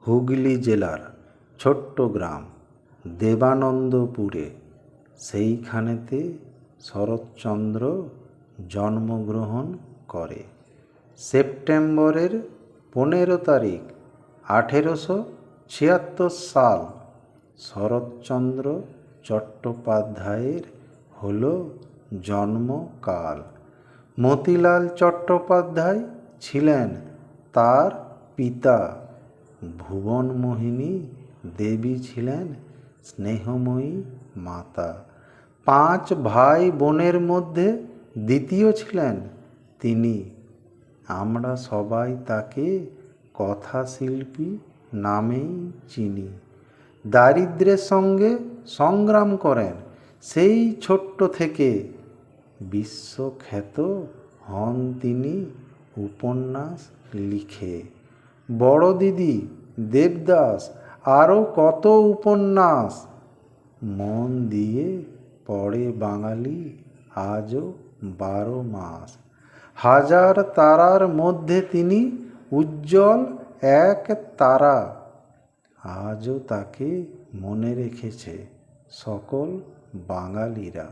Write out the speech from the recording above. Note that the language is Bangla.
হুগলি জেলার ছোট্ট গ্রাম দেবানন্দপুরে, সেইখানেতে শরৎচন্দ্র জন্মগ্রহণ করে। সেপ্টেম্বরের 15 তারিখ 1876 সাল শরৎচন্দ্র চট্টোপাধ্যায়ের হল জন্মকাল। মতিলাল চট্টোপাধ্যায় ছিলেন তার পিতা। ভুবনমোহিনী দেবী ছিলেন স্নেহময়ী মাতা। 5 ভাই বোনের মধ্যে দ্বিতীয় ছিলেন তিনি। আমরা সবাই তাকে কথাশিল্পী নামেই চিনি। দারিদ্র্যের সঙ্গে সংগ্রাম করেন সেই ছোট্ট থেকে। বিশ্বখ্যাত হন তিনি উপন্যাস লিখে। বড় দিদি, দেবদাস, আরও কত উপন্যাস। মন দিয়ে পড়ে বাঙালি আজও 12 মাস। হাজার তারার মধ্যে তিনি উজ্জ্বল এক তারা। আজও তাকে মনে রেখেছে সকল বাঙালিরা।